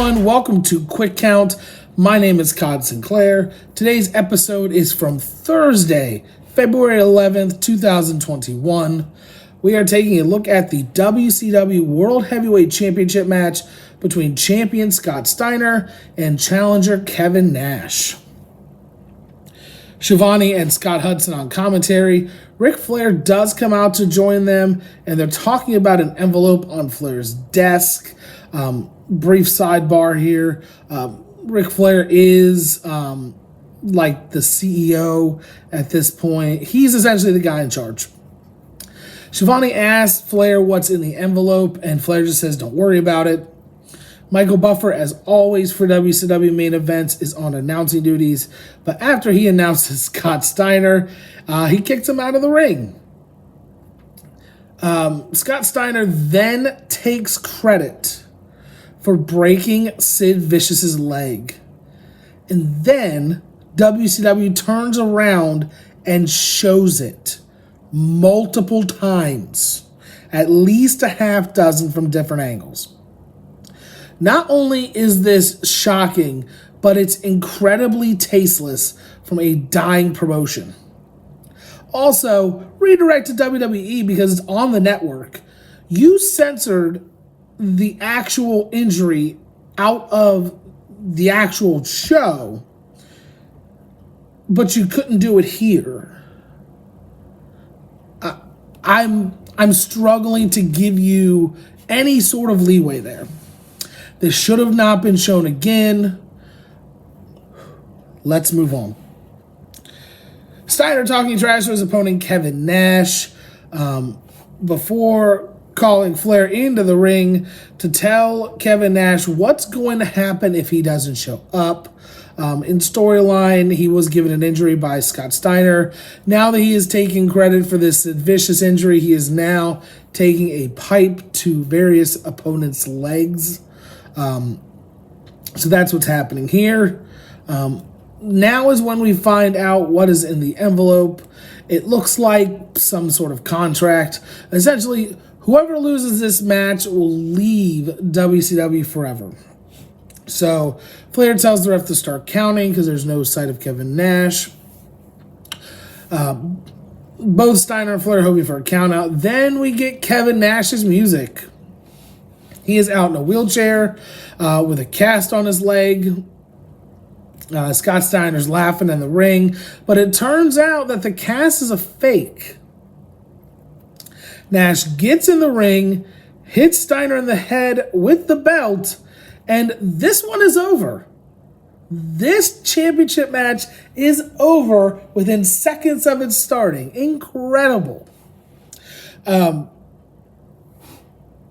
everyone, welcome to Quick Count. My name is Codd Sinclair. Today's episode is from Thursday, February 11th, 2021. We are taking a look at the WCW World Heavyweight Championship match between champion Scott Steiner and challenger Kevin Nash. Shivani and Scott Hudson on commentary. Ric Flair does come out to join them, and they're talking about an envelope on Flair's desk. Brief sidebar here. Ric Flair is like the CEO at this point. He's essentially the guy in charge. Shivani asks Flair what's in the envelope, and Flair just says, "Don't worry about it." Michael Buffer, as always for WCW main events, is on announcing duties, but after he announces Scott Steiner, he kicks him out of the ring. Scott Steiner then takes credit for breaking Sid Vicious's leg. And then WCW turns around and shows it multiple times, at least a half dozen from different angles. Not only is this shocking, but it's incredibly tasteless from a dying promotion. Also, redirect to WWE because it's on the network. You censored the actual injury out of the actual show, but you couldn't do it here. I'm struggling to give you any sort of leeway there. This should have not been shown again. Let's move on. Steiner talking trash to his opponent Kevin Nash before calling Flair into the ring to tell Kevin Nash what's going to happen if he doesn't show up. In storyline, he was given an injury by Scott Steiner. Now that he is taking credit for this vicious injury, he is now taking a pipe to various opponents' legs. So that's what's happening here. Now is when we find out what is in the envelope. It looks like some sort of contract. Essentially, whoever loses this match will leave WCW forever. So Flair tells the ref to start counting because there's no sight of Kevin Nash. Both Steiner and Flair hoping for a count out. Then we get Kevin Nash's music. He is out in a wheelchair with a cast on his leg. Scott Steiner's laughing in the ring, but it turns out that the cast is a fake. Nash gets in the ring, hits Steiner in the head with the belt, and this one is over. This championship match is over within seconds of it starting. Incredible.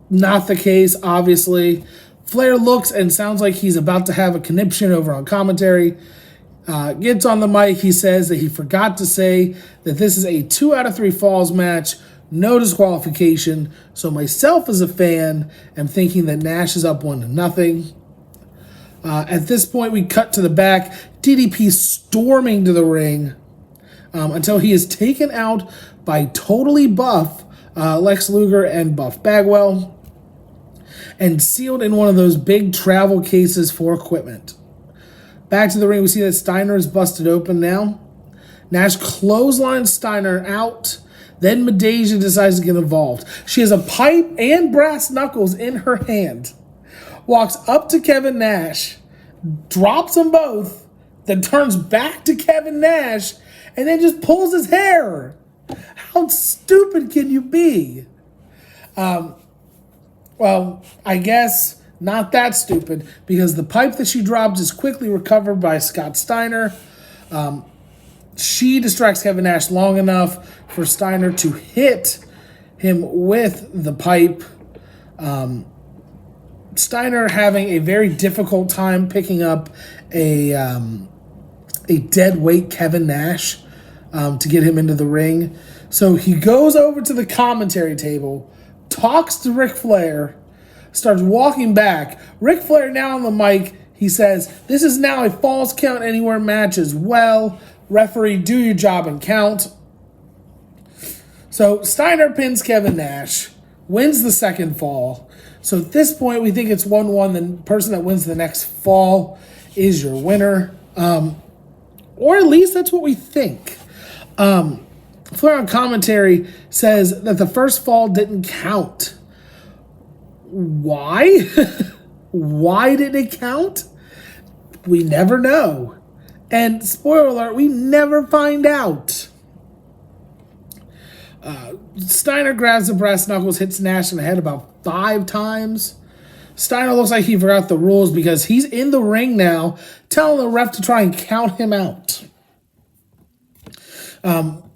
Not the case, obviously. Flair looks and sounds like he's about to have a conniption over on commentary. Gets on the mic. He says that he forgot to say that this is a 2 out of 3 falls match. No disqualification. So myself as a fan am thinking that Nash is up 1-0. At this point, we cut to the back. DDP storming to the ring until he is taken out by totally buff Lex Luger and Buff Bagwell and sealed in one of those big travel cases for equipment. Back to the ring, we see that Steiner is busted open now. Nash clotheslines Steiner out. Then Madeja decides to get involved. She has a pipe and brass knuckles in her hand. Walks up to Kevin Nash, drops them both, then turns back to Kevin Nash, and then just pulls his hair. How stupid can you be? Well, I guess not that stupid, because the pipe that she dropped is quickly recovered by Scott Steiner. She distracts Kevin Nash long enough for Steiner to hit him with the pipe. Steiner having a very difficult time picking up a dead weight Kevin Nash to get him into the ring. So he goes over to the commentary table, talks to Ric Flair, starts walking back. Ric Flair now on the mic, he says, "This is now a falls count anywhere match as well. Referee, do your job and count." So Steiner pins Kevin Nash, wins the second fall. So at this point, we think it's 1-1. The person that wins the next fall is your winner. Or at least that's what we think. Flair on commentary says that the first fall didn't count. Why? Why did it count? We never know. And spoiler alert, we never find out. Steiner grabs the brass knuckles, hits Nash in the head about 5 times. Steiner looks like he forgot the rules because he's in the ring now, telling the ref to try and count him out.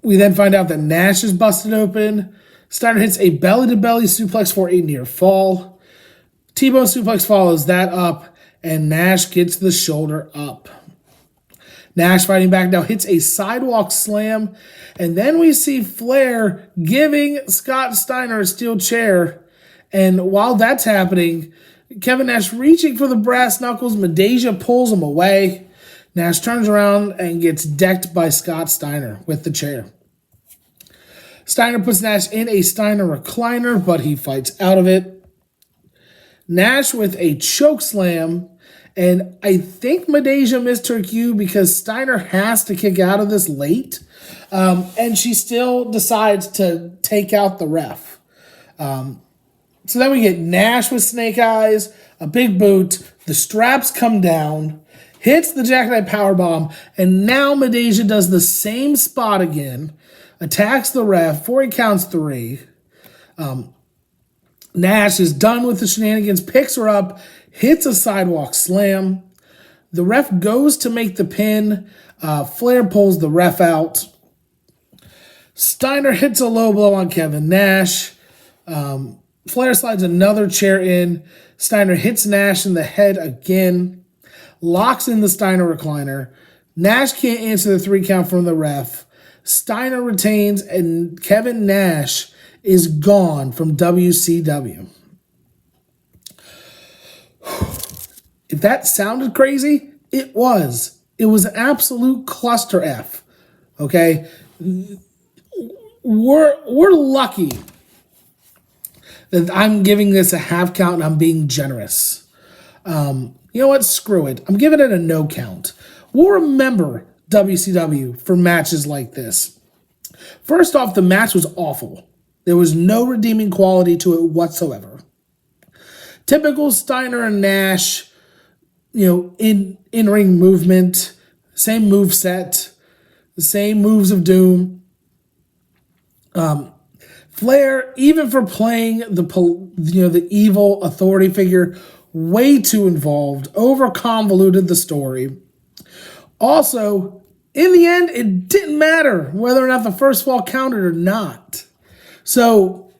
We then find out that Nash is busted open. Steiner hits a belly-to-belly suplex for a near fall. T-bone suplex follows that up, and Nash gets the shoulder up. Nash fighting back now hits a sidewalk slam, and then we see Flair giving Scott Steiner a steel chair. And while that's happening, Kevin Nash reaching for the brass knuckles, Madeja pulls him away. Nash turns around and gets decked by Scott Steiner with the chair. Steiner puts Nash in a Steiner recliner, but he fights out of it. Nash with a choke slam, and I think Madeja missed her cue because Steiner has to kick out of this late, and she still decides to take out the ref. So then we get Nash with snake eyes, a big boot, the straps come down, hits the jackknife powerbomb, and now Madeja does the same spot again, attacks the ref before he counts 3. Nash is done with the shenanigans, picks her up, hits a sidewalk slam. The ref goes to make the pin. Flair pulls the ref out. Steiner hits a low blow on Kevin Nash. Flair slides another chair in. Steiner hits Nash in the head again. Locks in the Steiner recliner. Nash can't answer the 3 count from the ref. Steiner retains, and Kevin Nash is gone from WCW. If that sounded crazy, it was. It was an absolute cluster F. Okay? We're lucky that I'm giving this a half count and I'm being generous. You know what? Screw it. I'm giving it a no count. We'll remember WCW for matches like this. First off, the match was awful. There was no redeeming quality to it whatsoever. Typical Steiner and Nash, in-ring movement, same move set, the same moves of doom. Flair, even for playing the evil authority figure, way too involved, over convoluted the story. Also, in the end, it didn't matter whether or not the first fall counted or not. So,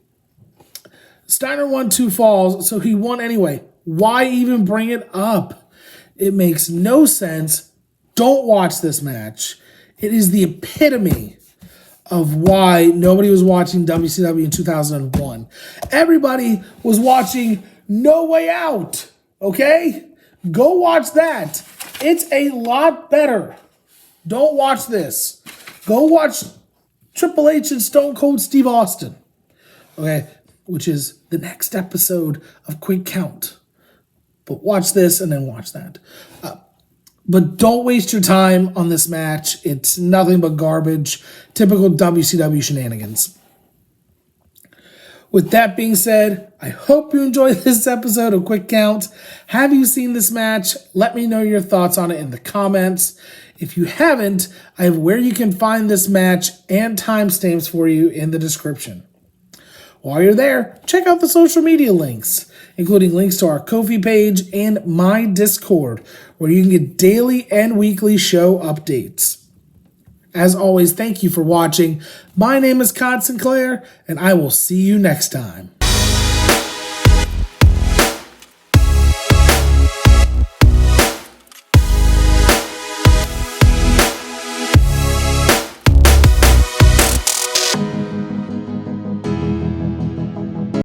Steiner won 2 falls, so he won anyway. Why even bring it up? It makes no sense. Don't watch this match. It is the epitome of why nobody was watching WCW in 2001. Everybody was watching No Way Out, okay? Go watch that. It's a lot better. Don't watch this. Go watch Triple H and Stone Cold Steve Austin, okay? Which is the next episode of Quick Count. But watch this and then watch that. But don't waste your time on this match. It's nothing but garbage. Typical WCW shenanigans. With that being said, I hope you enjoyed this episode of Quick Count. Have you seen this match? Let me know your thoughts on it in the comments. If you haven't, I have where you can find this match and timestamps for you in the description. While you're there, check out the social media links, including links to our Ko-fi page and my Discord, where you can get daily and weekly show updates. As always, thank you for watching. My name is Codd Sinclair, and I will see you next time.